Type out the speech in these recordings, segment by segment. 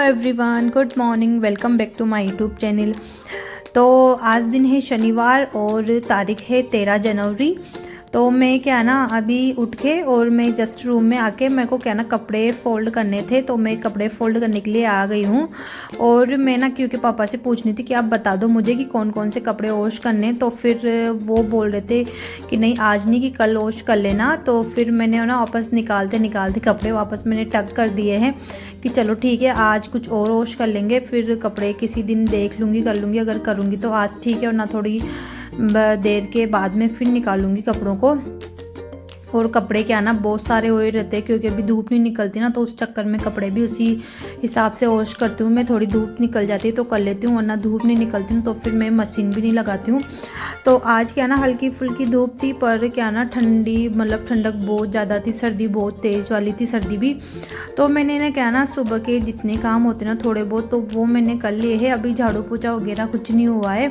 Everyone, good morning. Welcome back to my YouTube channel. तो आज दिन है शनिवार और तारीख है 13 जनवरी। तो मैं क्या ना अभी उठ के और मैं जस्ट रूम में आके मेरे को क्या ना कपड़े फ़ोल्ड करने थे, तो मैं कपड़े फ़ोल्ड करने के लिए आ गई हूँ। और मैं ना क्योंकि पापा से पूछनी थी कि आप बता दो मुझे कि कौन कौन से कपड़े वॉश करने, तो फिर वो बोल रहे थे कि नहीं आज नहीं कि कल वॉश कर लेना। तो फिर मैंने ना वापस निकालते निकालते कपड़े वापस मैंने टक कर दिए हैं कि चलो ठीक है आज कुछ और वॉश कर लेंगे, फिर कपड़े किसी दिन देख लूँगी कर लूँगी, अगर करूँगी तो आज ठीक है और ना थोड़ी देर के बाद में फिर निकालूंगी कपड़ों को। और कपड़े क्या ना बहुत सारे हुए रहते हैं क्योंकि अभी धूप नहीं निकलती ना, तो उस चक्कर में कपड़े भी उसी हिसाब से वॉश करती हूँ। मैं थोड़ी धूप निकल जाती है तो कर लेती हूँ, वरना धूप नहीं निकलती हूँ तो फिर मैं मशीन भी नहीं लगाती हूँ। तो आज क्या ना हल्की फुल्की धूप थी, पर क्या ना ठंडी मतलब ठंडक बहुत ज़्यादा थी, सर्दी बहुत तेज़ वाली थी सर्दी भी। तो मैंने ना क्या ना सुबह के जितने काम होते ना थोड़े बहुत तो वो मैंने कर लिए है। अभी झाड़ू पोछा वगैरह कुछ नहीं हुआ है,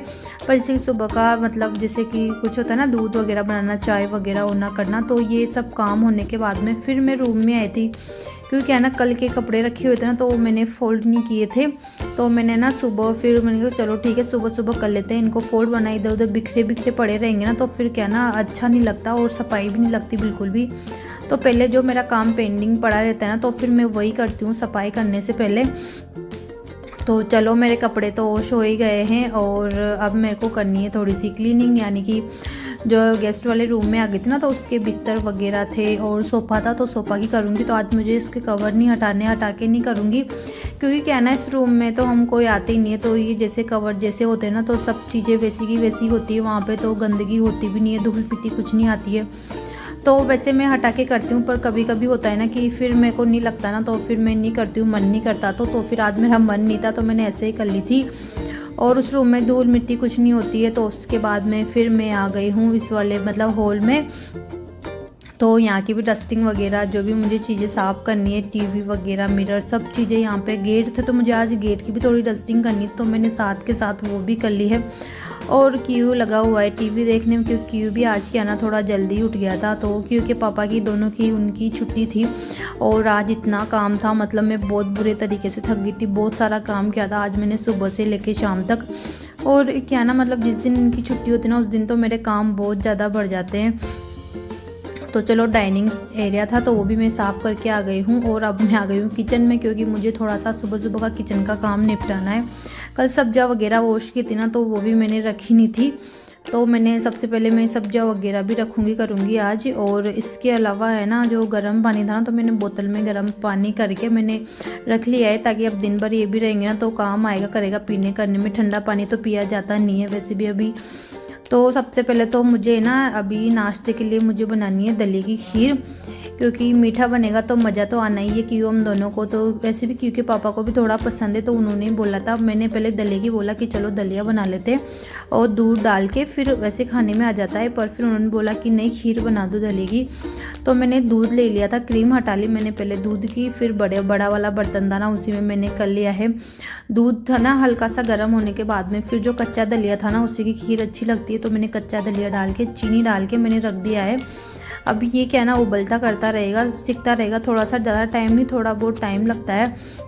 पर जैसे सुबह का मतलब जैसे कि कुछ होता है ना दूध वगैरह बनाना, चाय वगैरह होना करना, तो ये सब काम होने के बाद में फिर मैं रूम में आई थी। क्योंकि क्या ना कल के कपड़े रखे हुए थे ना तो मैंने फ़ोल्ड नहीं किए थे, तो मैंने ना सुबह फिर मैंने कहा चलो ठीक है सुबह सुबह कर लेते हैं इनको फ़ोल्ड। बना इधर उधर बिखरे बिखरे पड़े रहेंगे ना तो फिर क्या ना अच्छा नहीं लगता और सफाई भी नहीं लगती बिल्कुल भी। तो पहले जो मेरा काम पेंडिंग पड़ा रहता है ना तो फिर मैं वही करती हूँ सफाई करने से पहले। तो चलो मेरे कपड़े तो वॉश हो ही गए हैं और अब मेरे को करनी है थोड़ी सी क्लीनिंग, यानी कि जो गेस्ट वाले रूम में आ गए थे ना तो उसके बिस्तर वगैरह थे और सोफ़ा था, तो सोफ़ा की करूँगी। तो आज मुझे इसके कवर नहीं हटाने, हटा के नहीं करूँगी क्योंकि क्या ना इस रूम में तो हम कोई आते ही नहीं है, तो ये जैसे कवर जैसे होते हैं ना तो सब चीज़ें वैसी की वैसी होती है, वहाँ पर तो गंदगी होती भी नहीं है, धूल मिट्टी कुछ नहीं आती है। तो वैसे मैं हटा के करती हूँ, पर कभी कभी होता है ना कि फिर मेरे को नहीं लगता ना तो फिर मैं नहीं करती हूँ, मन नहीं करता। तो फिर आज मेरा मन नहीं था तो मैंने ऐसे ही कर ली थी। और उस रूम में धूल मिट्टी कुछ नहीं होती है, तो उसके बाद में फिर मैं आ गई हूँ इस वाले मतलब हॉल में। तो यहाँ की भी डस्टिंग वगैरह जो भी मुझे चीज़ें साफ़ करनी है, टीवी वगैरह मिरर सब चीज़ें यहाँ पे। गेट थे तो मुझे आज गेट की भी थोड़ी डस्टिंग करनी थी, तो मैंने साथ के साथ वो भी कर ली है। और क्यू लगा हुआ है टीवी देखने में, क्योंकि क्यू भी आज क्या ना थोड़ा जल्दी उठ गया था, तो क्योंकि पापा की दोनों की उनकी छुट्टी थी और आज इतना काम था, मतलब मैं बहुत बुरे तरीके से थक गई थी, बहुत सारा काम किया था आज मैंने सुबह से लेके शाम तक। और क्या ना मतलब जिस दिन इनकी छुट्टी होती है ना उस दिन तो मेरे काम बहुत ज़्यादा बढ़ जाते हैं। तो चलो डाइनिंग एरिया था तो वो भी मैं साफ़ करके आ गई हूँ और अब मैं आ गई हूँ किचन में, क्योंकि मुझे थोड़ा सा सुबह सुबह का किचन का काम निपटाना है। कल सब्जियाँ वगैरह वॉश की थी ना तो वो भी मैंने रखी नहीं थी, तो मैंने सबसे पहले मैं सब्जियाँ वगैरह भी रखूँगी करूँगी आज। और इसके अलावा है ना जो गर्म पानी था ना तो मैंने बोतल में गर्म पानी करके मैंने रख लिया है, ताकि अब दिन भर ये भी रहेंगे ना तो काम आएगा करेगा पीने करने में। ठंडा पानी तो पिया जाता नहीं है वैसे भी अभी। तो सबसे पहले तो मुझे ना अभी नाश्ते के लिए मुझे बनानी है दलिया की खीर, क्योंकि मीठा बनेगा तो मज़ा तो आना ही है क्यों हम दोनों को। तो वैसे भी क्योंकि पापा को भी थोड़ा पसंद है तो उन्होंने ही बोला था, मैंने पहले दलिया की बोला कि चलो दलिया बना लेते हैं और दूध डाल के फिर वैसे खाने में आ जाता है, पर फिर उन्होंने बोला कि नहीं खीर बना दो दलिया की। तो मैंने दूध ले लिया था, क्रीम हटा ली मैंने पहले दूध की, फिर बड़ा वाला बर्तन था ना उसी में मैंने कर लिया है। दूध था ना हल्का सा गर्म होने के बाद में फिर जो कच्चा दलिया था ना उसी की खीर अच्छी लगती है, तो मैंने कच्चा दलिया डाल के चीनी डाल के मैंने रख दिया है। अब ये क्या ना उबलता करता रहेगा, सिकता रहेगा, थोड़ा सा ज़्यादा टाइम नहीं थोड़ा बहुत टाइम लगता है,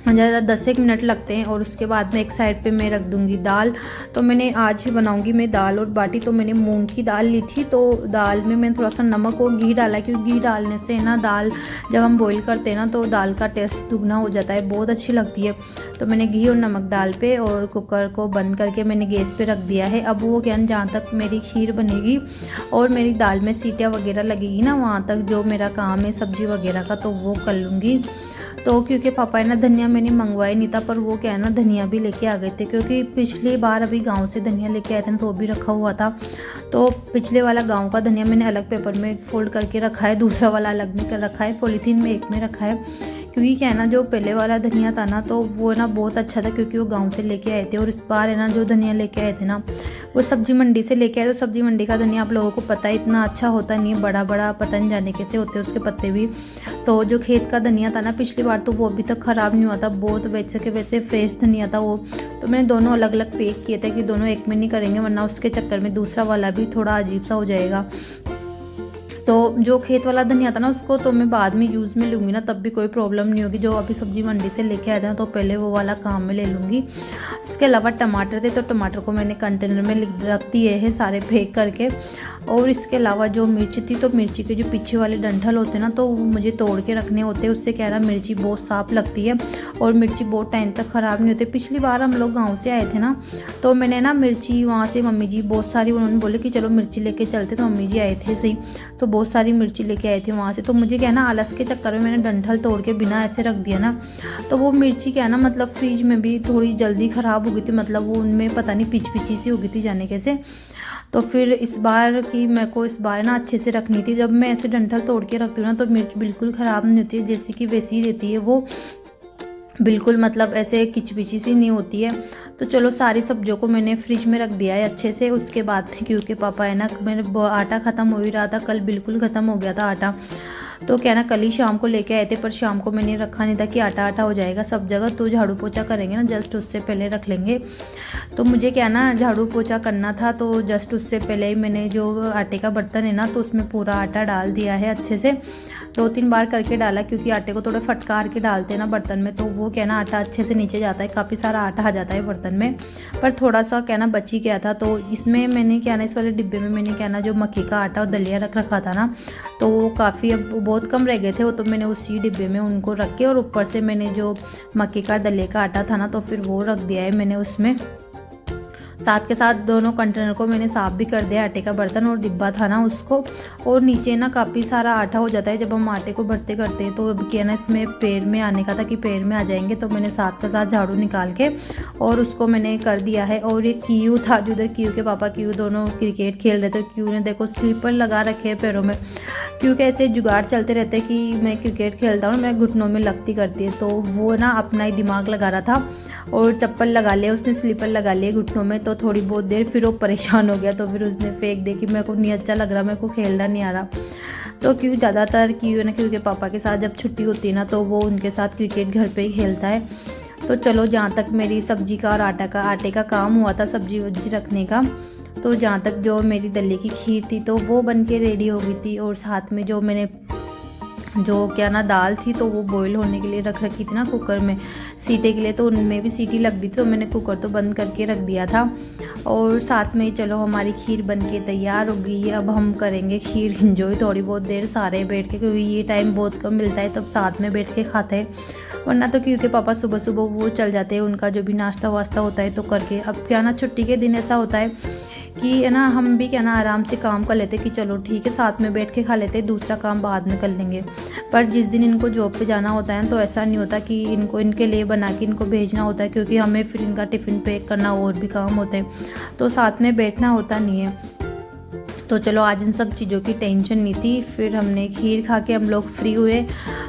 ज़्यादा 10 मिनट लगते हैं। और उसके बाद में एक साइड पे मैं रख दूंगी दाल। तो मैंने आज बनाऊंगी मैं दाल और बाटी। तो मैंने मूंग की दाल ली थी, तो दाल में मैंने थोड़ा सा नमक और घी डाला, क्योंकि घी डालने से ना दाल जब हम बॉईल करते हैं ना तो दाल का टेस्ट दुगना हो जाता है, बहुत अच्छी लगती है। तो मैंने घी और नमक डाल पे और कुकर को बंद करके मैंने गैस पर रख दिया है। अब वो क्या जहाँ तक मेरी खीर बनेगी और मेरी दाल में सीटियाँ वगैरह लगेगी ना वहाँ तक जो मेरा काम है सब्जी वगैरह का तो वो कर लूँगी। तो क्योंकि पापा है ना धनिया मैंने मंगवाया नहीं था, पर वो क्या है ना धनिया भी लेके आ गए थे, क्योंकि पिछली बार अभी गांव से धनिया लेके आए थे तो वो भी रखा हुआ था। तो पिछले वाला गांव का धनिया मैंने अलग पेपर में फोल्ड करके रखा है, दूसरा वाला अलग में कर रखा है, पॉलीथीन में एक में रखा है। क्योंकि क्या है ना जो पहले वाला धनिया था ना तो वो ना बहुत अच्छा था, क्योंकि वो गांव से लेके आए थे। और इस बार है ना जो धनिया लेके आए थे ना वो सब्जी मंडी से लेके आए। तो सब्जी मंडी का धनिया आप लोगों को पता है इतना अच्छा होता नहीं है, बड़ा बड़ा पता नहीं जाने कैसे होते हैं उसके पत्ते भी। तो जो खेत का धनिया था ना पिछली बार तो वो अभी तक ख़राब नहीं हुआ था, बहुत वैसे के वैसे फ्रेश धनिया था वो। तो मैंने दोनों अलग अलग पैक किए थे कि दोनों एक में नहीं करेंगे, वरना उसके चक्कर में दूसरा वाला भी थोड़ा अजीब सा हो जाएगा। तो जो खेत वाला धनिया था ना उसको तो मैं बाद में यूज़ में लूँगी ना, तब भी कोई प्रॉब्लम नहीं होगी। जो अभी सब्ज़ी मंडी से लेके आए थे ना तो पहले वो वाला काम में ले लूँगी। इसके अलावा टमाटर थे तो टमाटर को मैंने कंटेनर में रख दिए हैं सारे पैक करके। और इसके अलावा जो मिर्च थी तो मिर्ची के जो पीछे वाले डंठल होते हैं ना तो वो मुझे तोड़ के रखने होते हैं। उससे क्या है ना मिर्ची बहुत साफ लगती है और मिर्ची बहुत टाइम तक ख़राब नहीं होती। पिछली बार हम लोग गाँव से आए थे ना तो मैंने ना मिर्ची वहाँ से मम्मी जी बहुत सारी, उन्होंने बोले कि चलो मिर्ची लेके चलते, तो मम्मी जी आए थे सही तो बहुत सारी मिर्ची लेके आए थे वहाँ से। तो मुझे क्या है ना आलस के चक्कर में मैंने डंठल तोड़ के बिना ऐसे रख दिया ना, तो वो मिर्ची क्या है ना मतलब फ्रिज में भी थोड़ी जल्दी ख़राब हो गई थी, मतलब वो उनमें पता नहीं पिच पिची सी हो गई थी जाने कैसे। तो फिर इस बार की मेरे को इस बार ना अच्छे से रखनी थी। जब मैं ऐसे डंठल तोड़ के रखती हूँ ना तो मिर्च बिल्कुल ख़राब नहीं होती है, जैसी कि वैसी ही रहती है वो, बिल्कुल मतलब ऐसे किचपिची सी नहीं होती है। तो चलो सारी सब्जियों को मैंने फ्रिज में रख दिया है अच्छे से। उसके बाद में क्योंकि पापा है ना, मेरे आटा ख़त्म हो ही रहा था, कल बिल्कुल ख़त्म हो गया था आटा, तो क्या ना कल ही शाम को लेके आए थे, पर शाम को मैंने रखा नहीं था कि आटा आटा हो जाएगा सब जगह, तो झाड़ू पोछा करेंगे ना जस्ट उससे पहले रख लेंगे। तो मुझे क्या ना झाड़ू पोछा करना था तो जस्ट उससे पहले ही मैंने जो आटे का बर्तन है ना तो उसमें पूरा आटा डाल दिया है अच्छे से, 2-3 बार करके डाला, क्योंकि आटे को थोड़ा फटकार के डालते हैं ना बर्तन में तो वो क्या ना आटा अच्छे से नीचे जाता है, काफ़ी सारा आटा आ जाता है बर्तन में। पर थोड़ा सा क्या ना बच ही गया था, तो इसमें मैंने क्या ना इस वाले डिब्बे में मैंने क्या ना जो मक्की का आटा और दलिया रख रखा था ना, तो वो काफ़ी अब बहुत कम रह गए थे वो, तो मैंने उसी डिब्बे में उनको रख के और ऊपर से मैंने जो मक्की का दलिया का आटा था ना तो फिर वो रख दिया है मैंने उसमें। साथ के साथ दोनों कंटेनर को मैंने साफ़ भी कर दिया, आटे का बर्तन और डिब्बा था ना उसको। और नीचे ना काफ़ी सारा आटा हो जाता है जब हम आटे को भरते करते हैं, तो अब क्या ना इसमें पैर में आने का था कि पैर में आ जाएंगे, तो मैंने साथ के साथ झाड़ू निकाल के और उसको मैंने कर दिया है। और एक कीयू था जो उधर, कीयू के पापा कीयू दोनों क्रिकेट खेल रहे थे, कीयू ने देखो स्लीपर लगा रखे हैं पैरों में, क्योंकि ऐसे जुगाड़ चलते रहते कि मैं क्रिकेट खेलता हूँ मेरे घुटनों में लगती करती है, तो वो ना अपना ही दिमाग लगा रहा था और चप्पल लगा लिया उसने, स्लीपर लगा लिए घुटनों में। तो थोड़ी बहुत देर फिर वो परेशान हो गया, तो फिर उसने फेंक दे कि मेरे को नहीं अच्छा लग रहा, मेरे को खेलना नहीं आ रहा। तो क्यों ज़्यादातर क्यों ना क्योंकि पापा के साथ जब छुट्टी होती है ना तो वो उनके साथ क्रिकेट घर पे ही खेलता है। तो चलो जहाँ तक मेरी सब्जी का और आटे का काम हुआ था सब्जी वब्जी रखने का, तो जहाँ तक जो मेरी दलिया की खीर थी तो वो बन के रेडी हो गई थी। और साथ में जो मैंने जो क्या ना दाल थी तो वो बॉईल होने के लिए रख रखी थी ना कुकर में सीटी के लिए, तो उनमें भी सीटी लग दी थी, तो मैंने कुकर तो बंद करके रख दिया था। और साथ में चलो हमारी खीर बन के तैयार हो गई है। अब हम करेंगे खीर इंजॉय थोड़ी बहुत देर सारे बैठ के, क्योंकि ये टाइम बहुत कम मिलता है तब साथ में बैठ के खाते हैं, वरना तो क्योंकि पापा सुबह सुबह वो चल जाते हैं, उनका जो भी नाश्ता वास्ता होता है तो करके। अब क्या ना छुट्टी के दिन ऐसा होता है कि है ना हम भी क्या ना आराम से काम कर लेते कि चलो ठीक है साथ में बैठ के खा लेते, दूसरा काम बाद में कर लेंगे। पर जिस दिन इनको जॉब पे जाना होता है तो ऐसा नहीं होता कि इनको इनके लिए बना के इनको भेजना होता है, क्योंकि हमें फिर इनका टिफ़िन पैक करना और भी काम होते हैं, तो साथ में बैठना होता नहीं है। तो चलो आज इन सब चीज़ों की टेंशन नहीं थी। फिर हमने खीर खा के हम लोग फ्री हुए।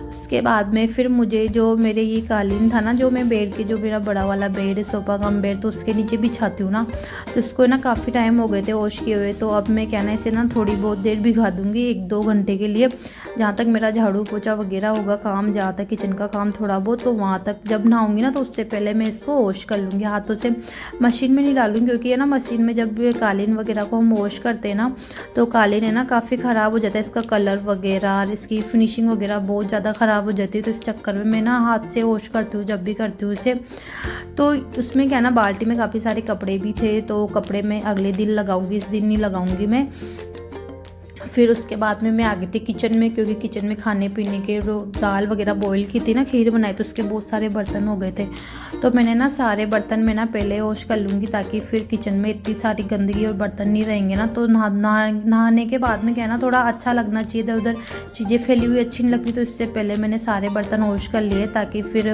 उसके बाद में फिर मुझे जो मेरे ये कालीन था ना, जो मैं बेड के, जो मेरा बड़ा वाला बेड है सोफ़ा कम बेड, तो उसके नीचे बिछाती हूँ ना, तो उसको ना काफ़ी टाइम हो गए थे वॉश किए हुए, तो अब मैं क्या ना इसे ना थोड़ी बहुत देर भिगा दूँगी 1-2 घंटे के लिए, जहाँ तक मेरा झाड़ू पोछा वगैरह होगा काम, जहाँ तक किचन का काम थोड़ा बहुत, तो वहाँ तक जब नहाऊंगी ना तो उससे पहले मैं इसको वॉश कर लूँगी, हाथों से मशीन में नहीं डालूँगी, क्योंकि है ना मशीन में जब कालीन वगैरह को हम वॉश करते हैं ना तो कालीन है ना काफ़ी ख़राब हो जाता है, इसका कलर वगैरह और इसकी फिनिशिंग वगैरह बहुत ज़्यादा ख़राब हो जाती है। तो इस चक्कर में मैं ना हाथ से वॉश करती हूँ जब भी करती हूँ इसे। तो उसमें क्या ना बाल्टी में काफ़ी सारे कपड़े भी थे, तो कपड़े मैं अगले दिन लगाऊंगी, इस दिन नहीं लगाऊंगी मैं। फिर उसके बाद में मैं आ गई थी किचन में, क्योंकि किचन में खाने पीने के दाल वगैरह बॉईल की थी ना, खीर बनाई, तो उसके बहुत सारे बर्तन हो गए थे, तो मैंने ना सारे बर्तन में ना पहले वॉश कर लूँगी, ताकि फिर किचन में इतनी सारी गंदगी और बर्तन नहीं रहेंगे ना, तो नहाने के बाद में क्या ना थोड़ा अच्छा लगना चाहिए, इधर उधर चीज़ें फैली हुई अच्छी नहीं लगती, तो इससे पहले मैंने सारे बर्तन वॉश कर लिए, ताकि फिर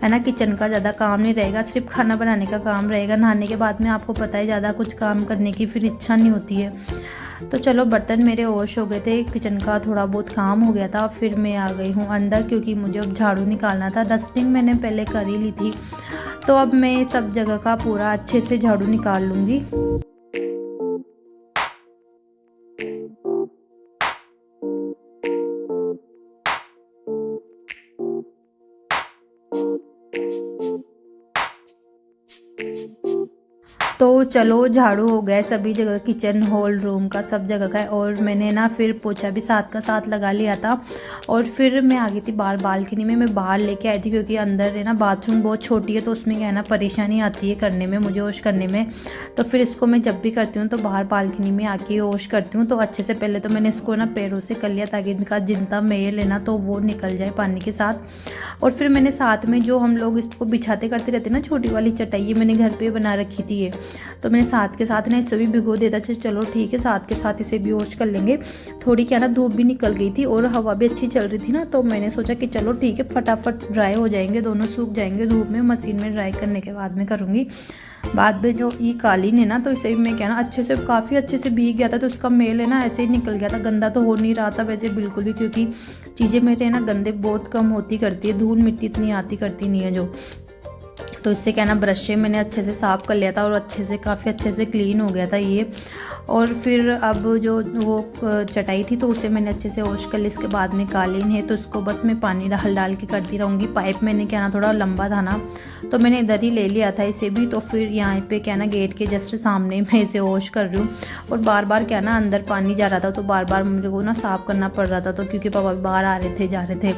है ना किचन का ज़्यादा काम नहीं रहेगा, सिर्फ खाना बनाने का काम रहेगा। नहाने के बाद में आपको पता है ज़्यादा कुछ काम करने की फिर इच्छा नहीं होती है। तो चलो बर्तन मेरे वॉश हो गए थे, किचन का थोड़ा बहुत काम हो गया था, फिर मैं आ गई हूँ अंदर, क्योंकि मुझे अब झाड़ू निकालना था। डस्टिंग मैंने पहले कर ही ली थी, तो अब मैं सब जगह का पूरा अच्छे से झाड़ू निकाल लूँगी। तो चलो झाड़ू हो गया सभी जगह, किचन हॉल रूम का सब जगह का। और मैंने ना फिर पोछा भी साथ का साथ लगा लिया था। और फिर मैं आ गई थी बाहर बालकनी में, मैं बाहर लेके आई थी क्योंकि अंदर है ना बाथरूम बहुत छोटी है, तो उसमें क्या है ना परेशानी आती है करने में, मुझे वॉश करने में। तो फिर इसको मैं जब भी करती हूँ तो बाहर बालकनी में आके वॉश करती हूँ। तो अच्छे से पहले तो मैंने इसको ना पैरों से कर लिया ताकि इनका जितना मैल है ना तो वो निकल जाए पानी के साथ। और फिर मैंने साथ में जो हम लोग इसको बिछाते करते रहते ना छोटी वाली चटाई, ये मैंने घर पे बना रखी थी ये, तो मैंने साथ के साथ ना इसे भी भिगो देता। चलो ठीक है, साथ के साथ इसे भी वॉश कर लेंगे। थोड़ी क्या ना धूप भी निकल गई थी और हवा भी अच्छी चल रही थी ना, तो मैंने सोचा कि चलो ठीक है फटाफट ड्राई हो जाएंगे, दोनों सूख जाएंगे धूप में। मशीन में ड्राई करने के बाद में करूँगी। बाद में जो ये कालीन है ना तो इसे भी मैं क्या ना अच्छे से काफ़ी अच्छे से भीग गया था, तो उसका मेल है ना ऐसे ही निकल गया था, गंदा तो हो नहीं रहा था वैसे बिल्कुल भी, क्योंकि चीज़ें मेरे ना गंदे बहुत कम होती करती है, धूल मिट्टी इतनी आती करती नहीं है जो। तो इससे क्या ना ब्रश से मैंने अच्छे से साफ़ कर लिया था और अच्छे से काफ़ी अच्छे से क्लीन हो गया था ये। और फिर अब जो वो चटाई थी तो उसे मैंने अच्छे से वॉश कर ली। इसके बाद में कालीन है तो उसको बस मैं पानी डाल के करती रहूँगी। पाइप मैंने क्या ना थोड़ा लंबा था ना, तो मैंने इधर ही ले लिया था इसे भी। तो फिर यहाँ पे क्या ना गेट के जस्ट सामने मैं इसे वॉश कर रही हूँ। और बार बार क्या ना अंदर पानी जा रहा था, तो बार बार मुझे को ना साफ़ करना पड़ रहा था, तो क्योंकि पापा बाहर आ रहे थे जा रहे थे।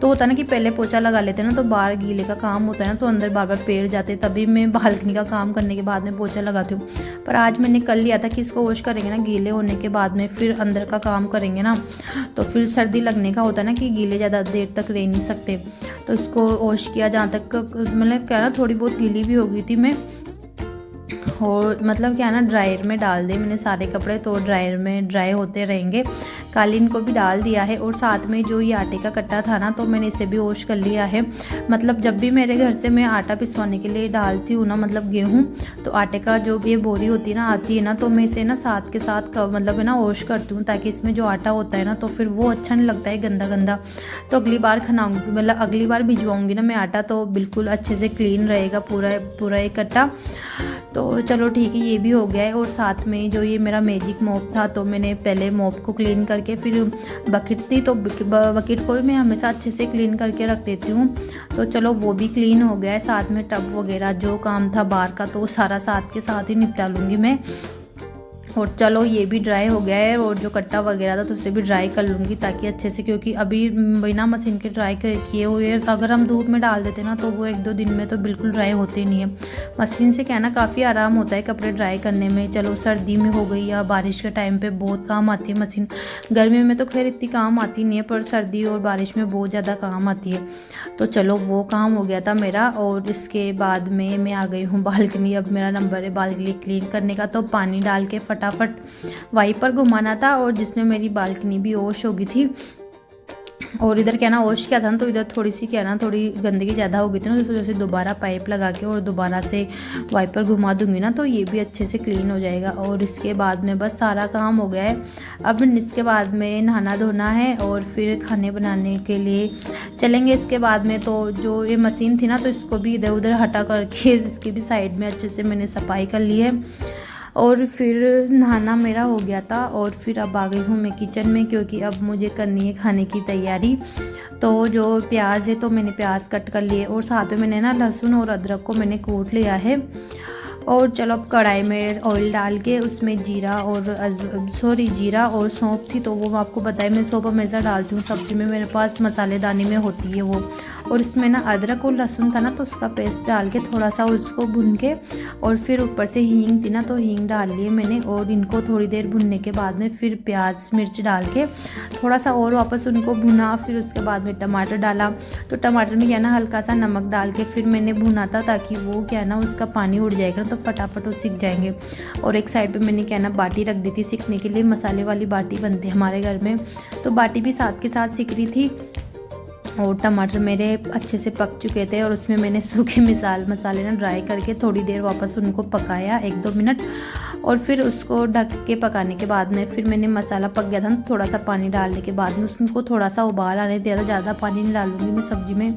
तो होता ना कि पहले पोछा लगा लेते ना तो बाहर गीले का काम होता है ना, तो अंदर बार बार पेड़ जाते, तभी मैं बालकनी का काम करने के बाद में पोछा लगाती हूँ। पर आज मैंने कर लिया था कि इसको वॉश करेंगे ना गीले होने के बाद में, फिर अंदर का काम करेंगे ना, तो फिर सर्दी लगने का होता है ना कि गीले ज़्यादा देर तक रह नहीं सकते। तो इसको वॉश किया जहाँ तक, मतलब क्या ना थोड़ी बहुत गीली भी हो गई थी मैं, और मतलब क्या ना ड्रायर में डाल दे मैंने सारे कपड़े, तो ड्रायर में ड्राई होते रहेंगे। कालीन को भी डाल दिया है। और साथ में जो ये आटे का कट्टा था ना तो मैंने इसे भी वॉश कर लिया है। मतलब जब भी मेरे घर से मैं आटा पिसवाने के लिए डालती हूँ ना, मतलब गेहूँ, तो आटे का जो भी ये बोरी होती है ना आती है ना, तो मैं इसे ना साथ के साथ मतलब है ना वॉश करती हूँ, ताकि इसमें जो आटा होता है ना तो फिर वो अच्छा नहीं लगता है गंदा गंदा। तो अगली बार खनाऊँगी, मतलब अगली बार भिजवाऊँगी ना मैं आटा, तो बिल्कुल अच्छे से क्लीन रहेगा पूरा एक कट्टा। तो चलो ठीक है, ये भी हो गया है। और साथ में जो ये मेरा मैजिक मॉप था, तो मैंने पहले मॉप को क्लीन करके फिर बकेट थी, तो बकेट को भी मैं हमेशा अच्छे से क्लीन करके रख देती हूँ। तो चलो वो भी क्लीन हो गया है। साथ में टब वगैरह जो काम था बाहर का, तो सारा साथ के साथ ही निपटा लूँगी मैं। और चलो ये भी ड्राई हो गया है, और जो कट्टा वगैरह था तो उसे भी ड्राई कर लूँगी ताकि अच्छे से, क्योंकि अभी बिना मशीन के ड्राई किए हुए अगर हम धूप में डाल देते ना तो वो 1-2 दिन में तो बिल्कुल ड्राई होते नहीं है। मशीन से क्या है ना काफ़ी आराम होता है कपड़े ड्राई करने में। चलो सर्दी में हो गई या बारिश के टाइम पर बहुत काम आती है मशीन, गर्मी में तो खैर इतनी काम आती नहीं है, पर सर्दी और बारिश में बहुत ज़्यादा काम आती है। तो चलो वो काम हो गया था मेरा। और इसके बाद में मैं आ गई हूँ बालकनी। अब मेरा नंबर है बालकनी क्लीन करने का, तो पानी डाल के फटाफट वाइपर घुमाना था, और जिसमें मेरी बालकनी भी वॉश हो गई थी। और इधर क्या ना वॉश किया था ना, तो इधर थोड़ी सी क्या ना थोड़ी गंदगी ज़्यादा हो गई थी ना, तो जैसे दोबारा पाइप लगा के और दोबारा से वाइपर घुमा दूंगी ना, तो ये भी अच्छे से क्लीन हो जाएगा। और इसके बाद में बस सारा काम हो गया है। अब इसके बाद में नहाना धोना है और फिर खाने बनाने के लिए चलेंगे। इसके बाद में तो जो ये मशीन थी ना, तो इसको भी इधर उधर हटा करके इसकी भी साइड में अच्छे से मैंने सफाई कर ली है। और फिर नहाना मेरा हो गया था। और फिर अब आ गई हूँ मैं किचन में, क्योंकि अब मुझे करनी है खाने की तैयारी। तो जो प्याज है तो मैंने प्याज कट कर लिए, और साथ में मैंने ना लहसुन और अदरक को मैंने कूट लिया है। और चलो अब कढ़ाई में ऑयल डाल के उसमें जीरा और सौंफ थी, तो वो मैं आपको बताया, मैं सौंफ हमेशा डालती हूँ सब्ज़ी में, मेरे पास मसालेदानी में होती है वो। और इसमें ना अदरक और लहसुन था ना, तो उसका पेस्ट डाल के थोड़ा सा उसको भून के, और फिर ऊपर से हींग थी ना तो हींग डाल लिए मैंने। और इनको थोड़ी देर भुनने के बाद में फिर प्याज मिर्च डाल के थोड़ा सा और वापस उनको भुना। फिर उसके बाद में टमाटर डाला, तो टमाटर में क्या ना हल्का सा नमक डाल के फिर मैंने भुना था, ताकि वो क्या ना उसका पानी उड़ जाएगा तो फटाफट वो सीख जाएंगे। और एक साइड पे मैंने क्या ना बाटी रख दी थी सीखने के लिए, मसाले वाली बाटी बनती है हमारे घर में, तो बाटी भी साथ के साथ सीख रही थी। और टमाटर मेरे अच्छे से पक चुके थे, और उसमें मैंने सूखे मसाले ना ड्राई करके थोड़ी देर वापस उनको पकाया 1-2 मिनट। और फिर उसको ढक के पकाने के बाद में फिर मैंने मसाला पक गया था ना, थोड़ा सा पानी डालने के बाद में उसको थोड़ा सा उबाल आने दिया था। ज़्यादा पानी नहीं डालूंगी मैं सब्ज़ी में,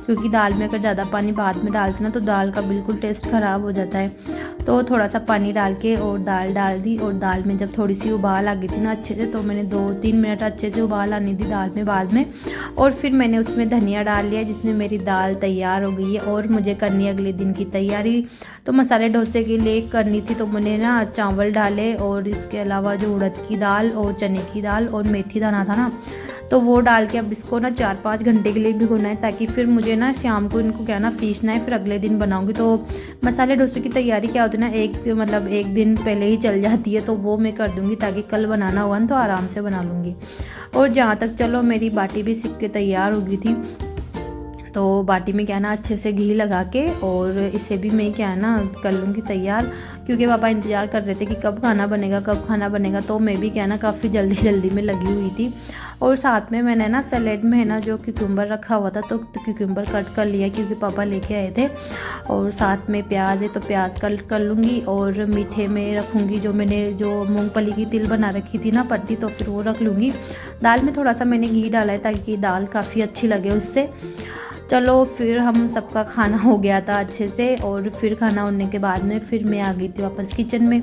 क्योंकि दाल में अगर ज़्यादा पानी बाद में डालती ना तो दाल का बिल्कुल टेस्ट ख़राब हो जाता है। तो थोड़ा सा पानी डाल के और दाल डाल दी, और दाल में जब थोड़ी सी उबाल आ गई थी ना अच्छे से, तो मैंने 2-3 मिनट अच्छे से उबाल आनी दी दाल में बाद में, और फिर मैंने उसमें धनिया डाल लिया, जिसमें मेरी दाल तैयार हो गई है। और मुझे करनी अगले दिन की तैयारी। तो मसाले डोसे के लिए करनी थी, तो मैंने ना चावल डाले, और इसके अलावा जो उड़द की दाल और चने की दाल और मेथी दाना था ना, तो वो डाल के अब इसको ना 4-5 घंटे के लिए भिगोना है, ताकि फिर मुझे ना शाम को इनको क्या ना पीसना है, फिर अगले दिन बनाऊंगी। तो मसाले डोसे की तैयारी क्या होती है ना, एक दिन पहले ही चल जाती है, तो वो मैं कर दूंगी ताकि कल बनाना हुआ ना तो आराम से बना लूँगी। और जहाँ तक चलो मेरी बाटी भी सिक के तैयार हो गई थी, तो बाटी में क्या ना अच्छे से घी लगा के, और इसे भी मैं क्या ना कर लूँगी तैयार, क्योंकि पापा इंतज़ार कर रहे थे कि कब खाना बनेगा कब खाना बनेगा। तो मैं भी क्या ना काफ़ी जल्दी में लगी हुई थी। और साथ में मैंने ना सैलेड में है ना जो क्यूकम्बर रखा हुआ था, तो क्यूकम्बर कट कर लिया, क्योंकि पापा लेके आए थे। और साथ में प्याज है, तो प्याज कट कर लूँगी। और मीठे में रखूँगी जो मैंने जो मूँगफली की तिल बना रखी थी ना पट्टी, तो फिर वो रख लूँगी। दाल में थोड़ा सा मैंने घी डाला है ताकि दाल काफ़ी अच्छी लगे उससे। चलो फिर हम सबका खाना हो गया था अच्छे से, और फिर खाना होने के बाद में फिर मैं आ गई थी वापस किचन में,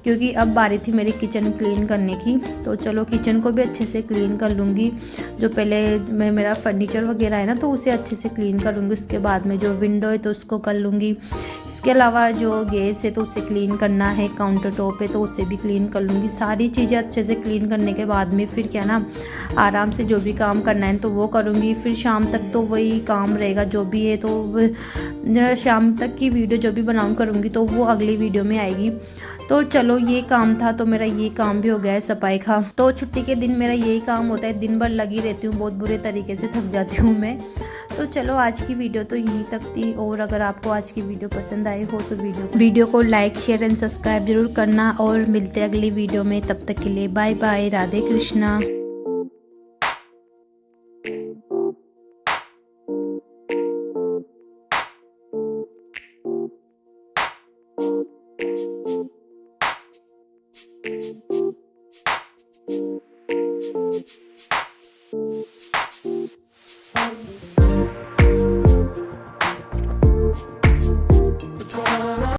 क्योंकि अब बारी थी मेरी किचन क्लीन करने की। तो चलो किचन को भी अच्छे से क्लीन कर लूँगी। जो पहले मेरा फर्नीचर वगैरह है ना, तो उसे अच्छे से क्लीन कर लूँगी। उसके बाद में जो विंडो है तो उसको कर लूँगी। इसके अलावा जो गैस है तो उसे क्लीन करना है, काउंटर टॉप है तो उसे भी क्लीन कर लूँगी। सारी चीज़ें अच्छे से क्लीन करने के बाद में फिर क्या ना आराम से जो भी काम करना है तो वो करूँगी। फिर शाम तक तो वही काम रहेगा जो भी है, तो शाम तक की वीडियो जो भी बनाऊँ करूँगी तो वो अगली वीडियो में आएगी। तो चलो ये काम था, तो मेरा ये काम भी हो गया है सफाई का। तो छुट्टी के दिन मेरा यही काम होता है, दिन भर लगी रहती हूँ, बहुत बुरे तरीके से थक जाती हूँ मैं। तो चलो आज की वीडियो तो यहीं तक थी, और अगर आपको आज की वीडियो पसंद आई हो तो वीडियो को लाइक शेयर एंड सब्सक्राइब जरूर करना, और मिलते हैं अगली वीडियो में। तब तक के लिए बाय बाय, राधे कृष्णा।